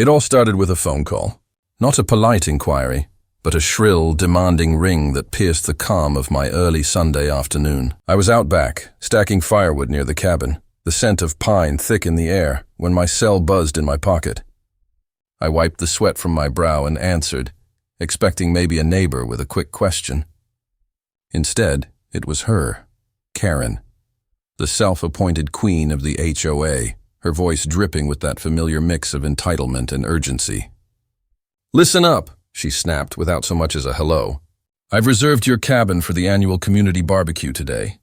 It all started with a phone call. Not a polite inquiry, but a shrill, demanding ring that pierced the calm of my early Sunday afternoon. I was out back, stacking firewood near the cabin, the scent of pine thick in the air, when my cell buzzed in my pocket. I wiped the sweat from my brow and answered, expecting maybe a neighbor with a quick question. Instead, it was her, Karen, the self-appointed queen of the HOA, her voice dripping with that familiar mix of entitlement and urgency. "Listen up," she snapped without so much as a hello. "I've reserved your cabin for the annual community barbecue today.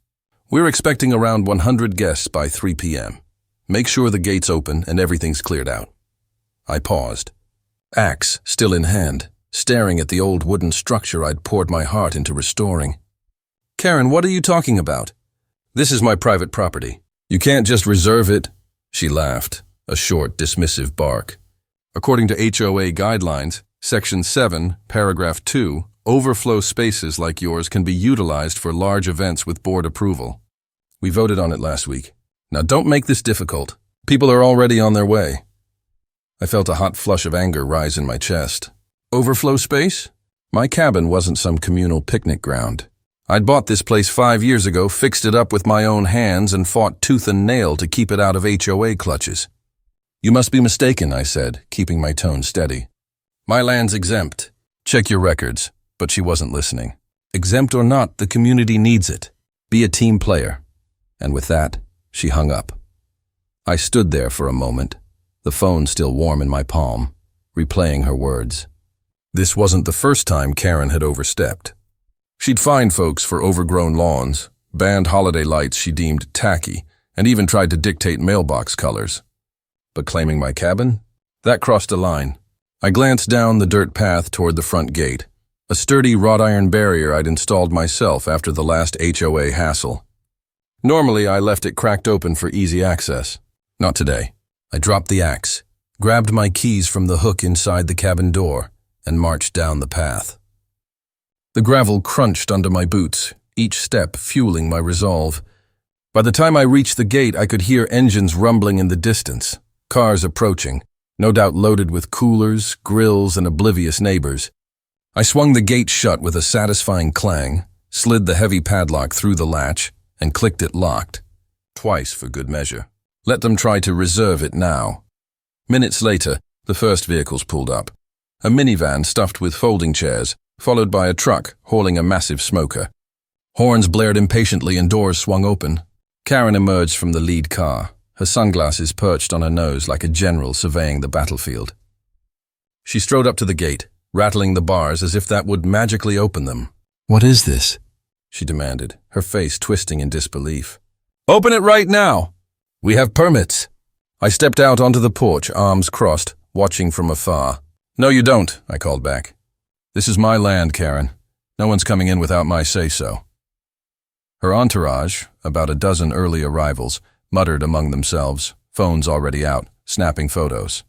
We're expecting around 100 guests by 3 p.m. Make sure the gate's open and everything's cleared out." I paused, axe still in hand, staring at the old wooden structure I'd poured my heart into restoring. "Karen, what are you talking about? This is my private property. You can't just reserve it." She laughed, a short, dismissive bark. "According to HOA guidelines, Section 7, Paragraph 2, overflow spaces like yours can be utilized for large events with board approval. We voted on it last week. Now don't make this difficult. People are already on their way." I felt a hot flush of anger rise in my chest. Overflow space? My cabin wasn't some communal picnic ground. I'd bought this place 5 years ago, fixed it up with my own hands, and fought tooth and nail to keep it out of HOA clutches. "You must be mistaken," I said, keeping my tone steady. "My land's exempt. Check your records." But she wasn't listening. "Exempt or not, the community needs it. Be a team player." And with that, she hung up. I stood there for a moment, the phone still warm in my palm, replaying her words. This wasn't the first time Karen had overstepped. She'd fined folks for overgrown lawns, banned holiday lights she deemed tacky, and even tried to dictate mailbox colors. But claiming my cabin? That crossed a line. I glanced down the dirt path toward the front gate, a sturdy wrought iron barrier I'd installed myself after the last HOA hassle. Normally, I left it cracked open for easy access. Not today. I dropped the axe, grabbed my keys from the hook inside the cabin door, and marched down the path. The gravel crunched under my boots, each step fueling my resolve. By the time I reached the gate, I could hear engines rumbling in the distance, cars approaching, no doubt loaded with coolers, grills, and oblivious neighbors. I swung the gate shut with a satisfying clang, slid the heavy padlock through the latch, and clicked it locked. Twice for good measure. Let them try to reserve it now. Minutes later, the first vehicles pulled up. A minivan stuffed with folding chairs, followed by a truck hauling a massive smoker. Horns blared impatiently and doors swung open. Karen emerged from the lead car, her sunglasses perched on her nose like a general surveying the battlefield. She strode up to the gate, rattling the bars as if that would magically open them. "What is this?" she demanded, her face twisting in disbelief. "Open it right now! We have permits." I stepped out onto the porch, arms crossed, watching from afar. "No, you don't," I called back. "This is my land, Karen. No one's coming in without my say-so." Her entourage, about a dozen early arrivals, muttered among themselves, phones already out, snapping photos.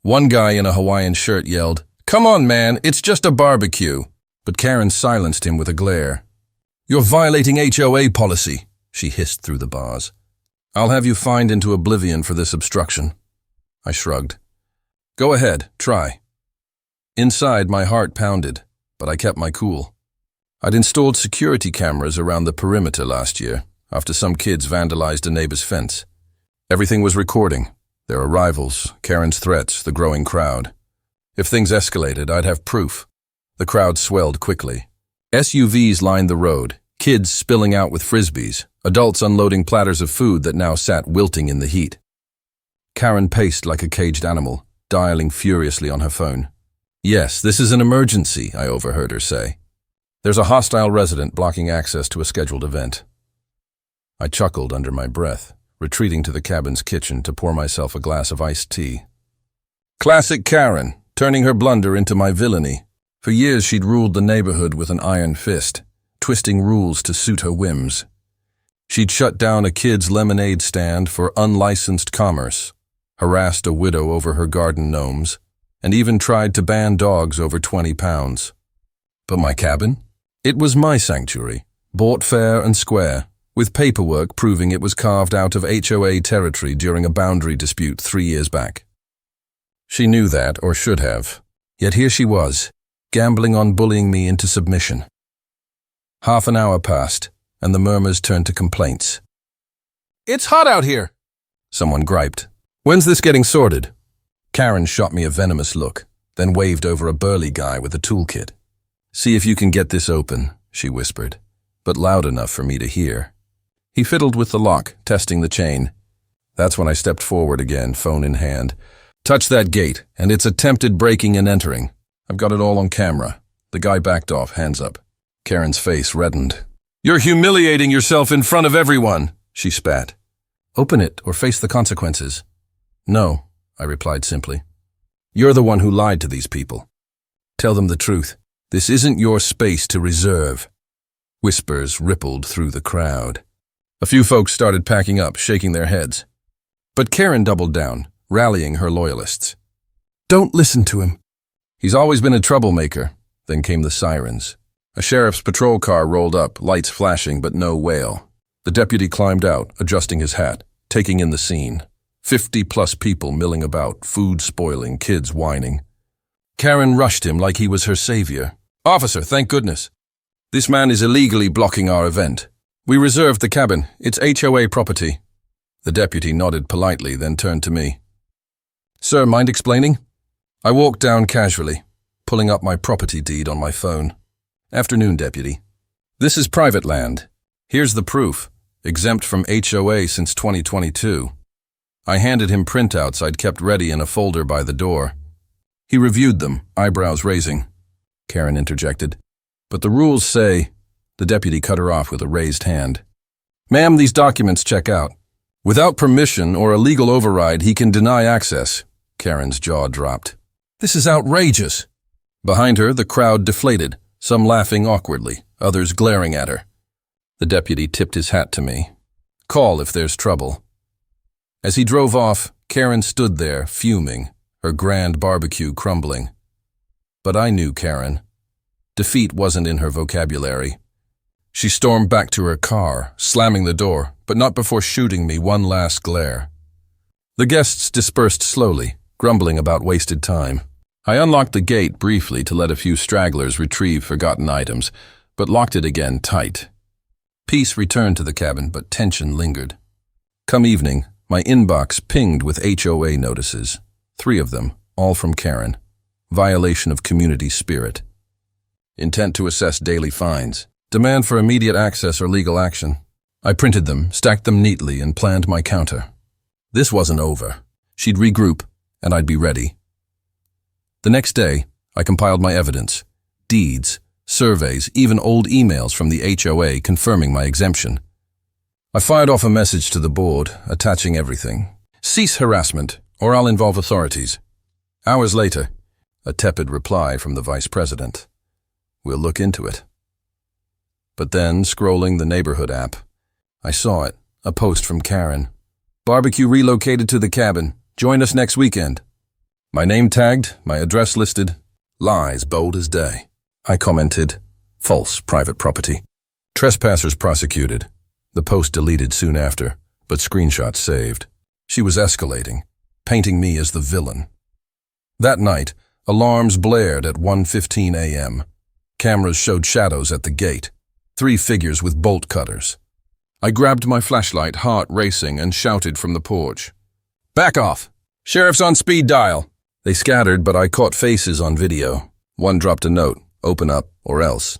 One guy in a Hawaiian shirt yelled, "Come on, man, it's just a barbecue." But Karen silenced him with a glare. "You're violating HOA policy," she hissed through the bars. "I'll have you fined into oblivion for this obstruction." I shrugged. "Go ahead, try." Inside, my heart pounded, but I kept my cool. I'd installed security cameras around the perimeter last year, after some kids vandalized a neighbor's fence. Everything was recording, their arrivals, Karen's threats, the growing crowd. If things escalated, I'd have proof. The crowd swelled quickly. SUVs lined the road, kids spilling out with frisbees, adults unloading platters of food that now sat wilting in the heat. Karen paced like a caged animal, dialing furiously on her phone. "Yes, this is an emergency," I overheard her say. "There's a hostile resident blocking access to a scheduled event." I chuckled under my breath, retreating to the cabin's kitchen to pour myself a glass of iced tea. Classic Karen, turning her blunder into my villainy. For years she'd ruled the neighborhood with an iron fist, twisting rules to suit her whims. She'd shut down a kid's lemonade stand for unlicensed commerce, harassed a widow over her garden gnomes, and even tried to ban dogs over 20 pounds. But my cabin? It was my sanctuary, bought fair and square, with paperwork proving it was carved out of HOA territory during a boundary dispute 3 years back. She knew that, or should have. Yet here she was, gambling on bullying me into submission. Half an hour passed, and the murmurs turned to complaints. "It's hot out here," someone griped. "When's this getting sorted?" Karen shot me a venomous look, then waved over a burly guy with a toolkit. "See if you can get this open," she whispered, but loud enough for me to hear. He fiddled with the lock, testing the chain. That's when I stepped forward again, phone in hand. "Touch that gate, and it's attempted breaking and entering. I've got it all on camera." The guy backed off, hands up. Karen's face reddened. "You're humiliating yourself in front of everyone," she spat. "Open it or face the consequences." "No," I replied simply. "You're the one who lied to these people. Tell them the truth. This isn't your space to reserve." Whispers rippled through the crowd. A few folks started packing up, shaking their heads. But Karen doubled down, rallying her loyalists. "Don't listen to him. He's always been a troublemaker." Then came the sirens. A sheriff's patrol car rolled up, lights flashing but no wail. The deputy climbed out, adjusting his hat, taking in the scene. 50+ people milling about, food spoiling, kids whining. Karen rushed him like he was her savior. "Officer, thank goodness. This man is illegally blocking our event. We reserved the cabin. It's HOA property." The deputy nodded politely, then turned to me. "Sir, mind explaining?" I walked down casually, pulling up my property deed on my phone. "Afternoon, deputy. This is private land. Here's the proof. Exempt from HOA since 2022. I handed him printouts I'd kept ready in a folder by the door. He reviewed them, eyebrows raising. Karen interjected. "But the rules say—" The deputy cut her off with a raised hand. "Ma'am, these documents check out. Without permission or a legal override, he can deny access." Karen's jaw dropped. "This is outrageous." Behind her, the crowd deflated, some laughing awkwardly, others glaring at her. The deputy tipped his hat to me. "Call if there's trouble." As he drove off, Karen stood there, fuming, her grand barbecue crumbling. But I knew Karen. Defeat wasn't in her vocabulary. She stormed back to her car, slamming the door, but not before shooting me one last glare. The guests dispersed slowly, grumbling about wasted time. I unlocked the gate briefly to let a few stragglers retrieve forgotten items, but locked it again tight. Peace returned to the cabin, but tension lingered. Come evening, my inbox pinged with HOA notices. 3 of them, all from Karen. Violation of community spirit. Intent to assess daily fines. Demand for immediate access or legal action. I printed them, stacked them neatly, and planned my counter. This wasn't over. She'd regroup, and I'd be ready. The next day, I compiled my evidence. Deeds, surveys, even old emails from the HOA confirming my exemption. I fired off a message to the board, attaching everything. "Cease harassment, or I'll involve authorities." Hours later, a tepid reply from the vice president. "We'll look into it." But then, scrolling the neighborhood app, I saw it, a post from Karen. "Barbecue relocated to the cabin. Join us next weekend." My name tagged, my address listed. Lies bold as day. I commented, "False private property." Trespassers prosecuted. The post deleted soon after, but screenshots saved. She was escalating, painting me as the villain. That night, alarms blared at 1:15 a.m. Cameras showed shadows at the gate. 3 figures with bolt cutters. I grabbed my flashlight, heart racing, and shouted from the porch. "Back off! Sheriff's on speed dial!" They scattered, but I caught faces on video. One dropped a note, "Open up, or else."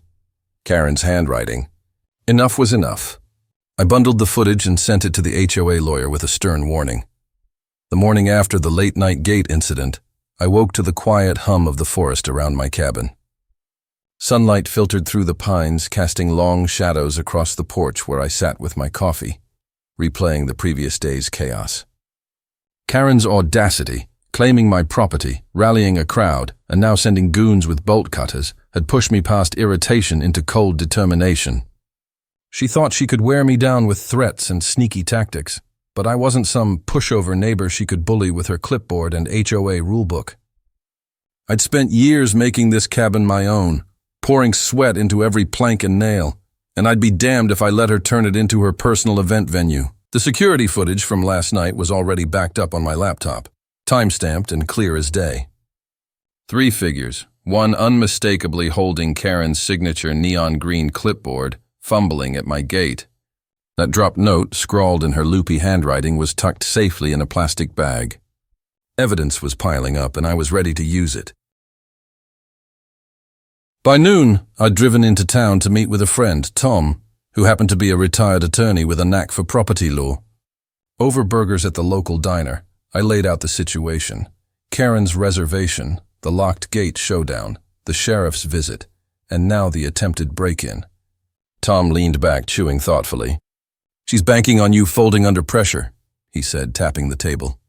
Karen's handwriting. Enough was enough. I bundled the footage and sent it to the HOA lawyer with a stern warning. The morning after the late-night gate incident, I woke to the quiet hum of the forest around my cabin. Sunlight filtered through the pines, casting long shadows across the porch where I sat with my coffee, replaying the previous day's chaos. Karen's audacity, claiming my property, rallying a crowd, and now sending goons with bolt cutters, had pushed me past irritation into cold determination. She thought she could wear me down with threats and sneaky tactics, but I wasn't some pushover neighbor she could bully with her clipboard and HOA rulebook. I'd spent years making this cabin my own, pouring sweat into every plank and nail, and I'd be damned if I let her turn it into her personal event venue. The security footage from last night was already backed up on my laptop. time-stamped and clear as day. 3 figures, one unmistakably holding Karen's signature neon green clipboard, fumbling at my gate. That dropped note, scrawled in her loopy handwriting, was tucked safely in a plastic bag. Evidence was piling up, and I was ready to use it. By noon, I'd driven into town to meet with a friend, Tom, who happened to be a retired attorney with a knack for property law. Over burgers at the local diner, I laid out the situation: Karen's reservation, the locked gate showdown, the sheriff's visit, and now the attempted break-in. Tom leaned back, chewing thoughtfully. "She's banking on you folding under pressure," he said, tapping the table.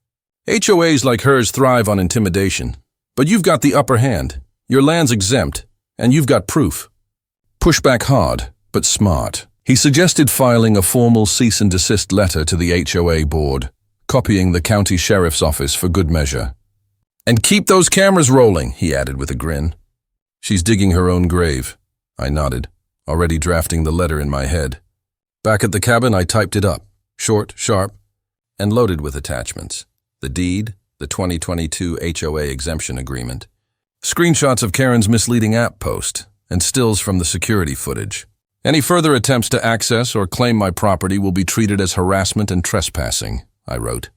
"HOAs like hers thrive on intimidation, but you've got the upper hand. Your land's exempt, and you've got proof. Push back hard, but smart." He suggested filing a formal cease and desist letter to the HOA board, copying the county sheriff's office for good measure. "And keep those cameras rolling," he added with a grin. "She's digging her own grave." I nodded, already drafting the letter in my head. Back at the cabin, I typed it up, short, sharp, and loaded with attachments: the deed, the 2022 HOA exemption agreement, screenshots of Karen's misleading app post, and stills from the security footage. "Any further attempts to access or claim my property will be treated as harassment and trespassing," I wrote.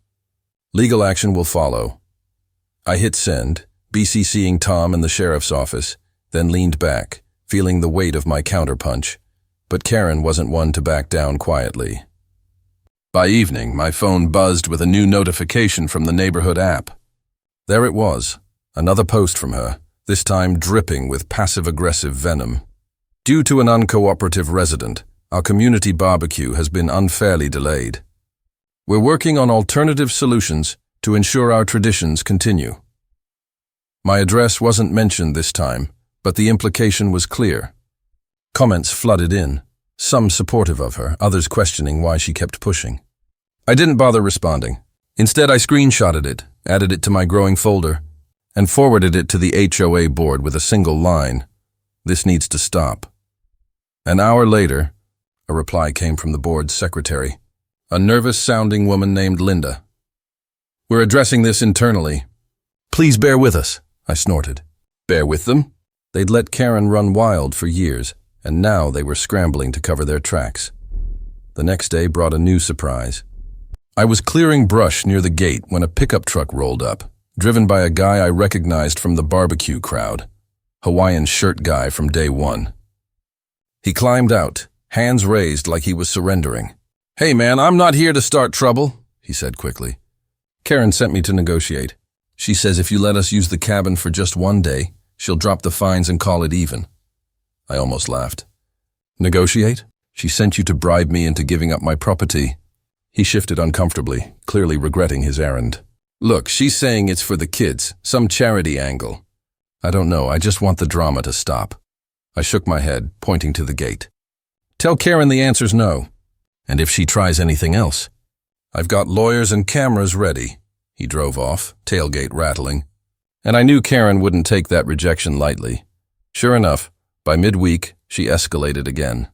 "Legal action will follow." I hit send, BCCing Tom and the sheriff's office, then leaned back, feeling the weight of my counterpunch. But Karen wasn't one to back down quietly. By evening, my phone buzzed with a new notification from the neighborhood app. There it was, another post from her, this time dripping with passive-aggressive venom. "Due to an uncooperative resident, our community barbecue has been unfairly delayed. We're working on alternative solutions to ensure our traditions continue." My address wasn't mentioned this time, but the implication was clear. Comments flooded in, some supportive of her, others questioning why she kept pushing. I didn't bother responding. Instead, I screenshotted it, added it to my growing folder, and forwarded it to the HOA board with a single line: "This needs to stop." An hour later, a reply came from the board's secretary, a nervous-sounding woman named Linda. "We're addressing this internally. Please bear with us," I snorted. Bear with them? They'd let Karen run wild for years, and now they were scrambling to cover their tracks. The next day brought a new surprise. I was clearing brush near the gate when a pickup truck rolled up, driven by a guy I recognized from the barbecue crowd, Hawaiian shirt guy from day one. He climbed out, hands raised like he was surrendering. "Hey man, I'm not here to start trouble," he said quickly. "Karen sent me to negotiate. She says if you let us use the cabin for just one day, she'll drop the fines and call it even." I almost laughed. "Negotiate? She sent you to bribe me into giving up my property." He shifted uncomfortably, clearly regretting his errand. "Look, she's saying it's for the kids, some charity angle. I don't know, I just want the drama to stop." I shook my head, pointing to the gate. "Tell Karen the answer's no. And if she tries anything else, I've got lawyers and cameras ready." He drove off, tailgate rattling. And I knew Karen wouldn't take that rejection lightly. Sure enough, by midweek, she escalated again.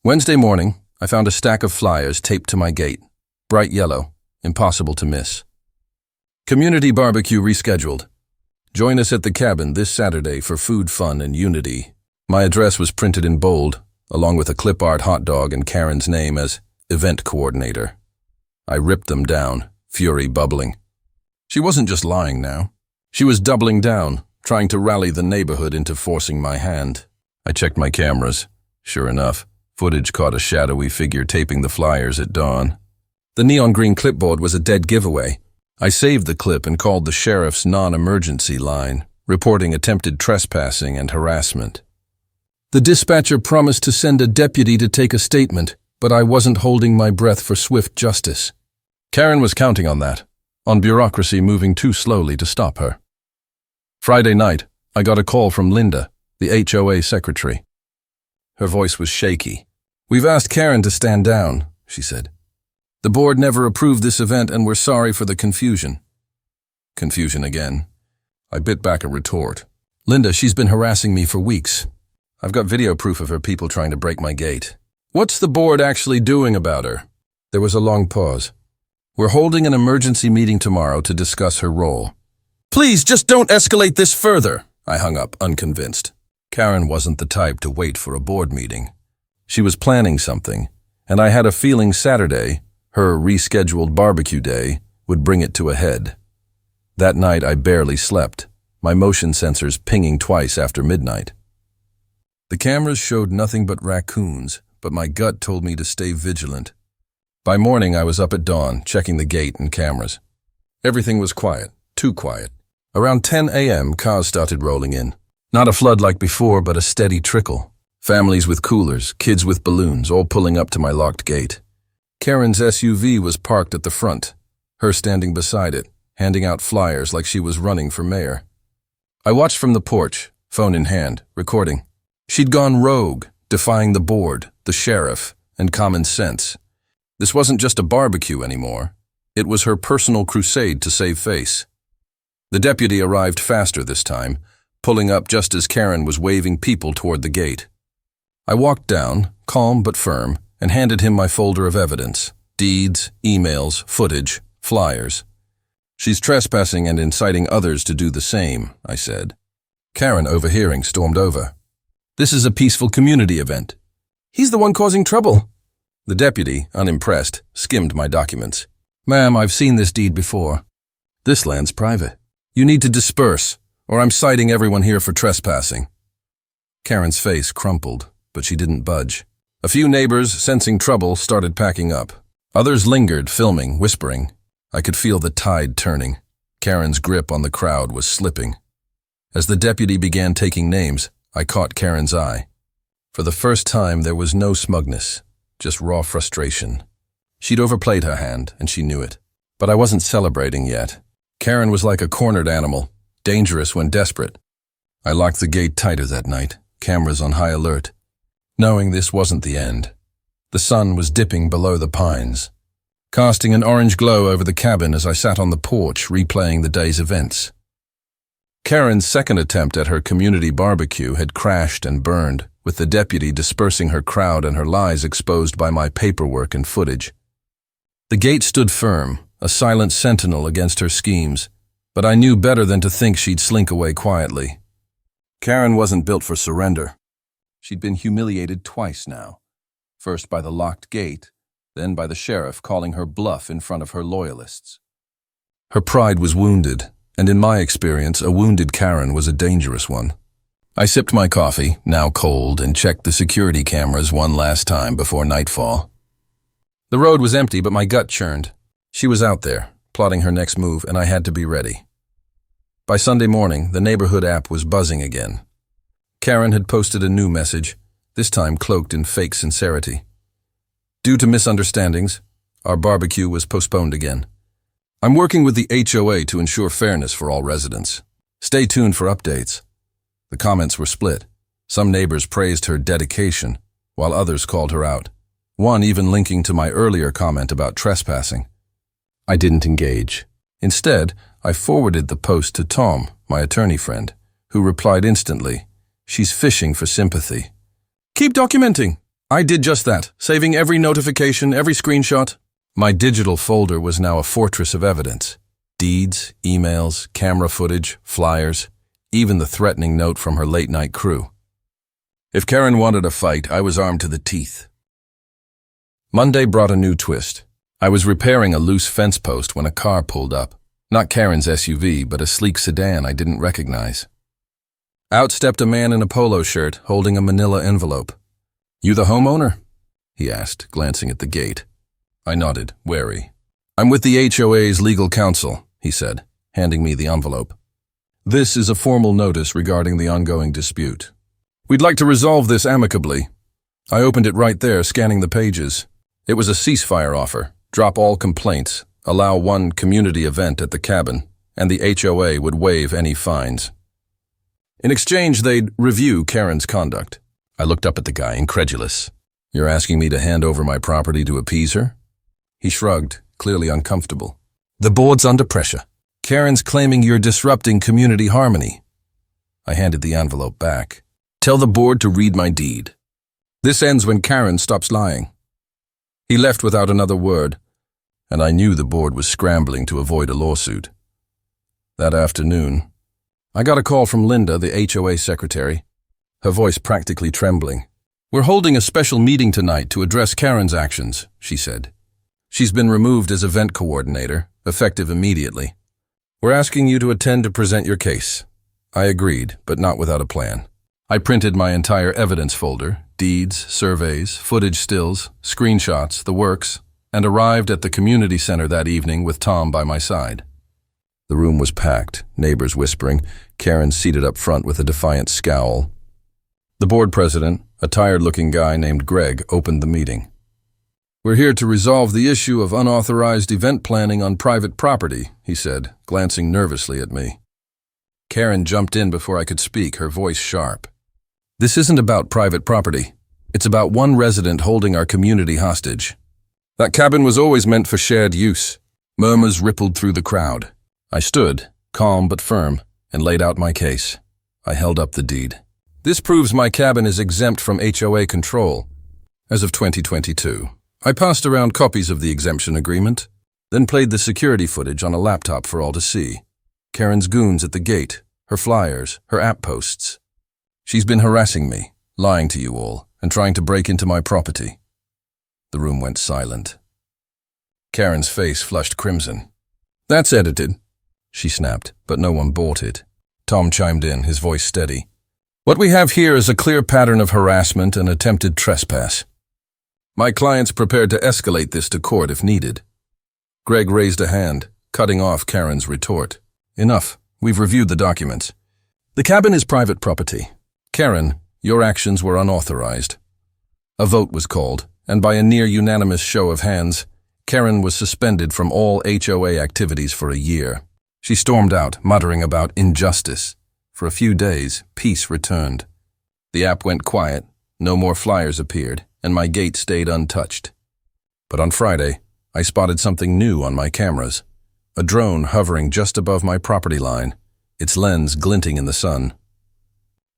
Wednesday morning, I found a stack of flyers taped to my gate. Bright yellow, impossible to miss. Community barbecue rescheduled. Join us at the cabin this Saturday for food, fun, and unity. My address was printed in bold, along with a clip art hot dog and Karen's name as event coordinator. I ripped them down, fury bubbling. She wasn't just lying now. She was doubling down, trying to rally the neighborhood into forcing my hand. I checked my cameras. Sure enough, footage caught a shadowy figure taping the flyers at dawn. The neon green clipboard was a dead giveaway. I saved the clip and called the sheriff's non-emergency line, reporting attempted trespassing and harassment. The dispatcher promised to send a deputy to take a statement, but I wasn't holding my breath for swift justice. Karen was counting on that, on bureaucracy moving too slowly to stop her. Friday night, I got a call from Linda, the HOA secretary. Her voice was shaky. "We've asked Karen to stand down," she said. "The board never approved this event and we're sorry for the confusion." Confusion again. I bit back a retort. "Linda, she's been harassing me for weeks. I've got video proof of her people trying to break my gate." "What's the board actually doing about her?" There was a long pause. We're holding an emergency meeting tomorrow to discuss her role. Please, just don't escalate this further, I hung up, unconvinced. Karen wasn't the type to wait for a board meeting. She was planning something, and I had a feeling Saturday, her rescheduled barbecue day, would bring it to a head. That night I barely slept, my motion sensors pinging twice after midnight. The cameras showed nothing but raccoons, but my gut told me to stay vigilant. By morning I was up at dawn, checking the gate and cameras. Everything was quiet, too quiet. Around 10 a.m. cars started rolling in. Not a flood like before, but a steady trickle. Families with coolers, kids with balloons, all pulling up to my locked gate. Karen's SUV was parked at the front, her standing beside it, handing out flyers like she was running for mayor. I watched from the porch, phone in hand, recording. She'd gone rogue, defying the board, the sheriff, and common sense. This wasn't just a barbecue anymore. It was her personal crusade to save face. The deputy arrived faster this time, pulling up just as Karen was waving people toward the gate. I walked down, calm but firm, and handed him my folder of evidence: deeds, emails, footage, flyers. She's trespassing and inciting others to do the same, I said. Karen, overhearing, stormed over. This is a peaceful community event. He's the one causing trouble. The deputy, unimpressed, skimmed my documents. Ma'am, I've seen this deed before. This land's private. You need to disperse, or I'm citing everyone here for trespassing. Karen's face crumpled, but she didn't budge. A few neighbors, sensing trouble, started packing up. Others lingered, filming, whispering. I could feel the tide turning. Karen's grip on the crowd was slipping. As the deputy began taking names, I caught Karen's eye. For the first time, there was no smugness, just raw frustration. She'd overplayed her hand, and she knew it. But I wasn't celebrating yet. Karen was like a cornered animal, dangerous when desperate. I locked the gate tighter that night, cameras on high alert, knowing this wasn't the end. The sun was dipping below the pines, casting an orange glow over the cabin as I sat on the porch replaying the day's events. Karen's second attempt at her community barbecue had crashed and burned, with the deputy dispersing her crowd and her lies exposed by my paperwork and footage. The gate stood firm, a silent sentinel against her schemes, but I knew better than to think she'd slink away quietly. Karen wasn't built for surrender. She'd been humiliated twice now, first by the locked gate, then by the sheriff calling her bluff in front of her loyalists. Her pride was wounded, and in my experience, a wounded Karen was a dangerous one. I sipped my coffee, now cold, and checked the security cameras one last time before nightfall. The road was empty, but my gut churned. She was out there, plotting her next move, and I had to be ready. By Sunday morning, the neighborhood app was buzzing again. Karen had posted a new message, this time cloaked in fake sincerity. Due to misunderstandings, our barbecue was postponed again. I'm working with the HOA to ensure fairness for all residents. Stay tuned for updates. The comments were split. Some neighbors praised her dedication, while others called her out. One even linking to my earlier comment about trespassing. I didn't engage. Instead, I forwarded the post to Tom, my attorney friend, who replied instantly, "She's fishing for sympathy." Keep documenting. I did just that, saving every notification, every screenshot. My digital folder was now a fortress of evidence. Deeds, emails, camera footage, flyers, even the threatening note from her late-night crew. If Karen wanted a fight, I was armed to the teeth. Monday brought a new twist. I was repairing a loose fence post when a car pulled up. Not Karen's SUV, but a sleek sedan I didn't recognize. Out stepped a man in a polo shirt, holding a manila envelope. "You the homeowner?" he asked, glancing at the gate. I nodded, wary. "I'm with the HOA's legal counsel," he said, handing me the envelope. "This is a formal notice regarding the ongoing dispute. We'd like to resolve this amicably." I opened it right there, scanning the pages. It was a ceasefire offer. Drop all complaints, allow one community event at the cabin, and the HOA would waive any fines. In exchange, they'd review Karen's conduct. I looked up at the guy, incredulous. "You're asking me to hand over my property to appease her?" He shrugged, clearly uncomfortable. "The board's under pressure. Karen's claiming you're disrupting community harmony." I handed the envelope back. "Tell the board to read my deed. This ends when Karen stops lying." He left without another word, and I knew the board was scrambling to avoid a lawsuit. That afternoon, I got a call from Linda, the HOA secretary, her voice practically trembling. "We're holding a special meeting tonight to address Karen's actions," she said. "She's been removed as event coordinator, effective immediately. We're asking you to attend to present your case." I agreed, but not without a plan. I printed my entire evidence folder, deeds, surveys, footage stills, screenshots, the works, and arrived at the community center that evening with Tom by my side. The room was packed, neighbors whispering, Karen seated up front with a defiant scowl. The board president, a tired-looking guy named Greg, opened the meeting. "We're here to resolve the issue of unauthorized event planning on private property," he said, glancing nervously at me. Karen jumped in before I could speak, her voice sharp. "This isn't about private property. It's about one resident holding our community hostage. That cabin was always meant for shared use." Murmurs rippled through the crowd. I stood, calm but firm, and laid out my case. I held up the deed. "This proves my cabin is exempt from HOA control as of 2022. I passed around copies of the exemption agreement, then played the security footage on a laptop for all to see. Karen's goons at the gate, her flyers, her app posts. She's been harassing me, lying to you all, and trying to break into my property." The room went silent. Karen's face flushed crimson. "That's edited," she snapped, but no one bought it. Tom chimed in, his voice steady. "What we have here is a clear pattern of harassment and attempted trespass. My client's prepared to escalate this to court if needed." Greg raised a hand, cutting off Karen's retort. "Enough. We've reviewed the documents. The cabin is private property. Karen, your actions were unauthorized." A vote was called, and by a near-unanimous show of hands, Karen was suspended from all HOA activities for a year. She stormed out, muttering about injustice. For a few days, peace returned. The app went quiet, no more flyers appeared, and my gate stayed untouched. But on Friday, I spotted something new on my cameras. A drone hovering just above my property line, its lens glinting in the sun.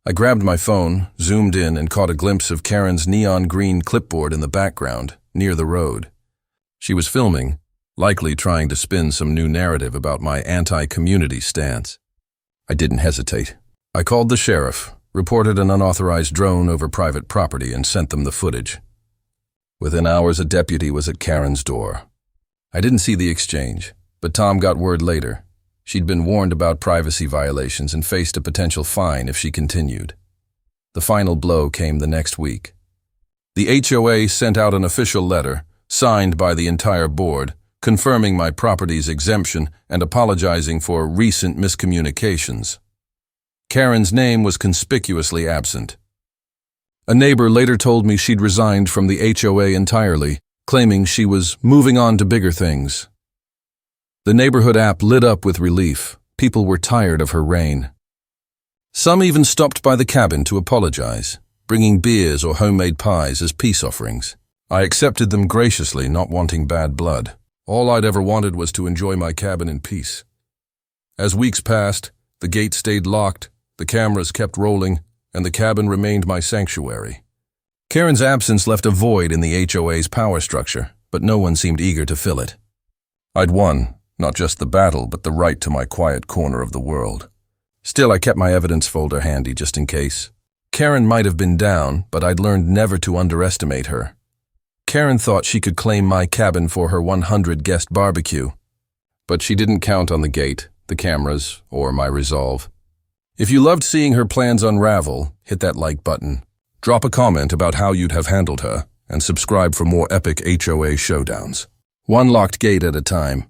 I grabbed my phone, zoomed in, and caught a glimpse of Karen's neon green clipboard in the background, near the road. She was filming, likely trying to spin some new narrative about my anti-community stance. I didn't hesitate. I called the sheriff, reported an unauthorized drone over private property, and sent them the footage. Within hours, a deputy was at Karen's door. I didn't see the exchange, but Tom got word later. She'd been warned about privacy violations and faced a potential fine if she continued. The final blow came the next week. The HOA sent out an official letter, signed by the entire board, confirming my property's exemption and apologizing for recent miscommunications. Karen's name was conspicuously absent. A neighbor later told me she'd resigned from the HOA entirely, claiming she was moving on to bigger things. The neighborhood app lit up with relief. People were tired of her reign. Some even stopped by the cabin to apologize, bringing beers or homemade pies as peace offerings. I accepted them graciously, not wanting bad blood. All I'd ever wanted was to enjoy my cabin in peace. As weeks passed, the gate stayed locked, the cameras kept rolling, and the cabin remained my sanctuary. Karen's absence left a void in the HOA's power structure, but no one seemed eager to fill it. I'd won, not just the battle, but the right to my quiet corner of the world. Still, I kept my evidence folder handy just in case. Karen might have been down, but I'd learned never to underestimate her. Karen thought she could claim my cabin for her 100-guest barbecue, but she didn't count on the gate, the cameras, or my resolve. If you loved seeing her plans unravel, hit that like button. Drop a comment about how you'd have handled her, and subscribe for more epic HOA showdowns. One locked gate at a time.